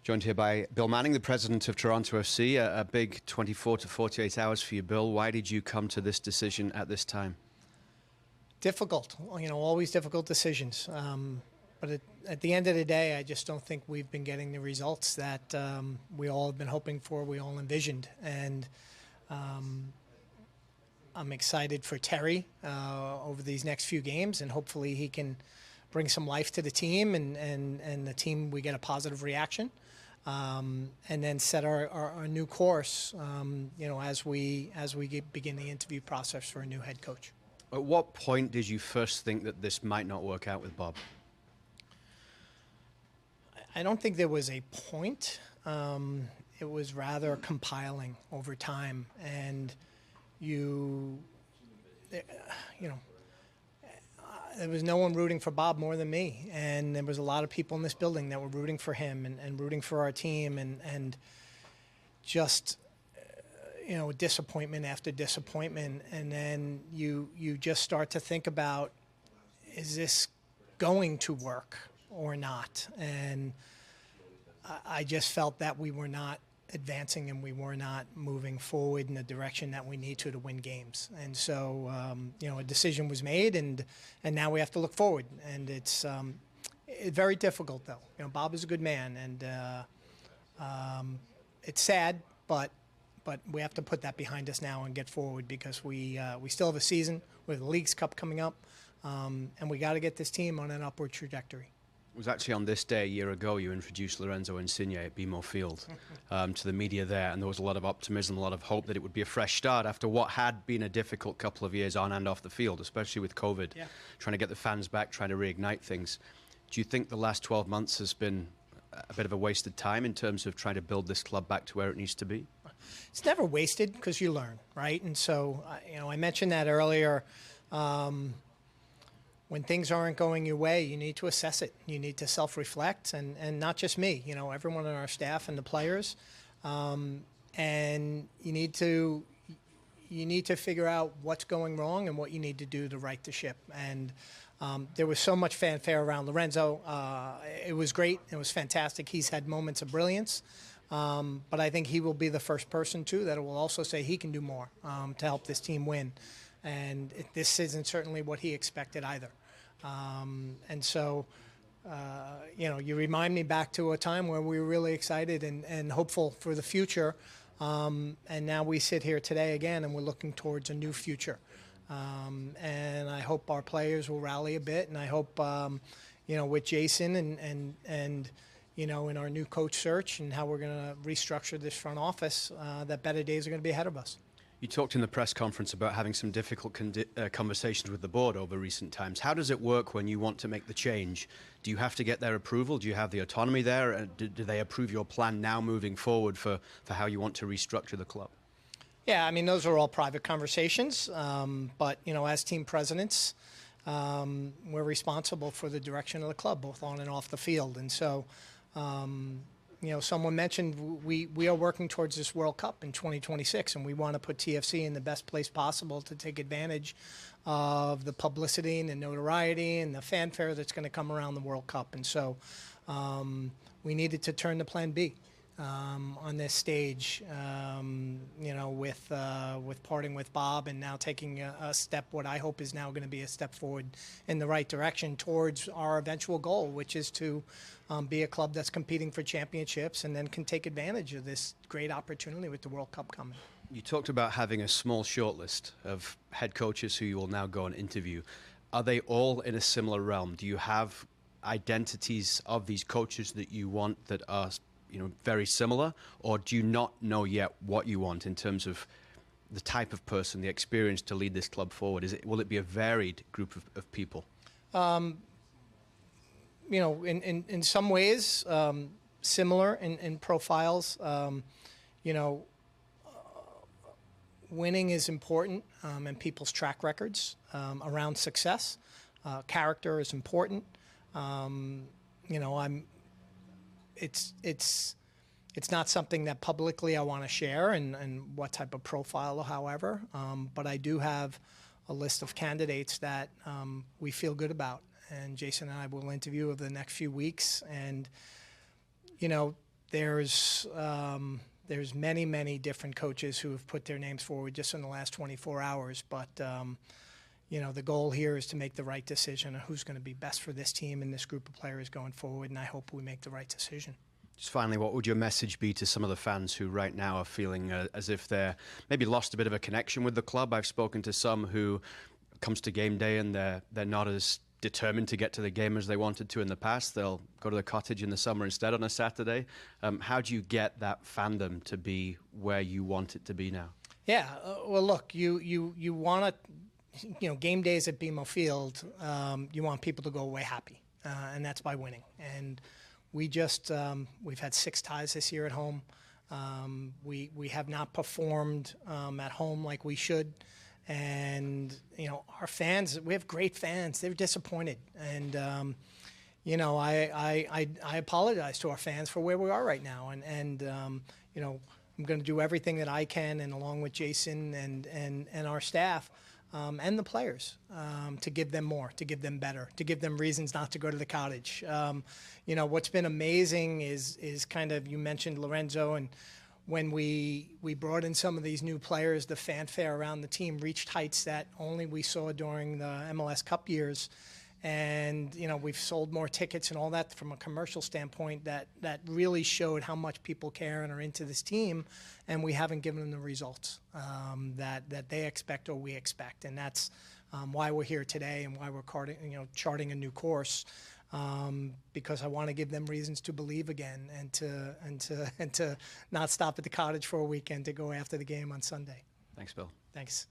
Joined here by Bill Manning, the president of Toronto FC. A big 24 to 48 hours for you, Bill. Why did you come to this decision at this time? Difficult, always difficult decisions. But at the end of the day, I just don't think we've been getting the results that we all have been hoping for, we all envisioned. And I'm excited for Terry over these next few games, and hopefully he can bring some life to the team, and the team, we get a positive reaction, and then set our new course, as we begin the interview process for a new head coach. At what point did you first think that this might not work out with Bob? I don't think there was a point. It was rather compiling over time, and there was no one rooting for Bob more than me, and there was a lot of people in this building that were rooting for him and rooting for our team, and just disappointment after disappointment. And then you just start to think about, is this going to work or not? And I just felt that we were not advancing and we were not moving forward in the direction that we need to win games. And so, a decision was made, and now we have to look forward. And it's very difficult, though. Bob is a good man, and it's sad, but we have to put that behind us now and get forward, because we still have a season with the Leagues Cup coming up, and we got to get this team on an upward trajectory. It was actually on this day a year ago you introduced Lorenzo Insigne at BMO Field to the media there, and there was a lot of optimism, a lot of hope that it would be a fresh start after what had been a difficult couple of years on and off the field, especially with COVID, trying to get the fans back, trying to reignite things. Do you think the last 12 months has been a bit of a wasted time in terms of trying to build this club back to where it needs to be? It's never wasted, because you learn, right? And so, I mentioned that earlier. When things aren't going your way, you need to assess it. You need to self-reflect, and not just me, everyone on our staff and the players. And you need to figure out what's going wrong and what you need to do to right the ship. And there was so much fanfare around Lorenzo. It was great. It was fantastic. He's had moments of brilliance. But I think he will be the first person, too, that will also say he can do more to help this team win. And this isn't certainly what he expected either. And so, you remind me back to a time where we were really excited and hopeful for the future. And now we sit here today again, and we're looking towards a new future. And I hope our players will rally a bit, and I hope, with Jason and in our new coach search and how we're going to restructure this front office, that better days are going to be ahead of us. You talked in the press conference about having some difficult conversations with the board over recent times. How does it work when you want to make the change? Do you have to get their approval? Do you have the autonomy there? Do they approve your plan now moving forward for how you want to restructure the club? Yeah, those are all private conversations. But, as team presidents, we're responsible for the direction of the club, both on and off the field. And so, someone mentioned we are working towards this World Cup in 2026, and we want to put TFC in the best place possible to take advantage of the publicity and the notoriety and the fanfare that's going to come around the World Cup. And so we needed to turn to Plan B on this stage, with parting with Bob, and now taking a step, what I hope is now going to be a step forward in the right direction towards our eventual goal, which is to be a club that's competing for championships and then can take advantage of this great opportunity with the World Cup coming. You talked about having a small shortlist of head coaches who you will now go and interview. Are they all in a similar realm? Do you have identities of these coaches that you want that are very similar, or do you not know yet what you want in terms of the type of person, the experience to lead this club forward? Will it be a varied group of people? In some ways, similar in profiles. Winning is important, and people's track records around success. Character is important. It's not something that publicly I want to share, and what type of profile, however. But I do have a list of candidates that we feel good about, and Jason and I will interview over the next few weeks. And there's many different coaches who have put their names forward just in the last 24 hours. But the goal here is to make the right decision on who's going to be best for this team and this group of players going forward. And I hope we make the right decision. Just finally, what would your message be to some of the fans who right now are feeling as if they're maybe lost a bit of a connection with the club? I've spoken to some who comes to game day and they're not as determined to get to the game as they wanted to in the past. They'll go to the cottage in the summer instead on a Saturday. How do you get that fandom to be where you want it to be now? Yeah, well, look, you want to, game days at BMO Field, you want people to go away happy, and that's by winning. And we've had 6 ties this year at home. We have not performed at home like we should. And, our fans, we have great fans. They're disappointed. And, I apologize to our fans for where we are right now. And I'm going to do everything that I can, and along with Jason and our staff and the players, to give them more, to give them better, to give them reasons not to go to the cottage. What's been amazing is kind of, you mentioned Lorenzo, and when we brought in some of these new players, the fanfare around the team reached heights that only we saw during the MLS Cup years. And, we've sold more tickets and all that from a commercial standpoint that really showed how much people care and are into this team. And we haven't given them the results that they expect or we expect. And that's why we're here today and why we're charting a new course. Because I want to give them reasons to believe again and to not stop at the cottage for a weekend, to go after the game on Sunday. Thanks, Bill. Thanks.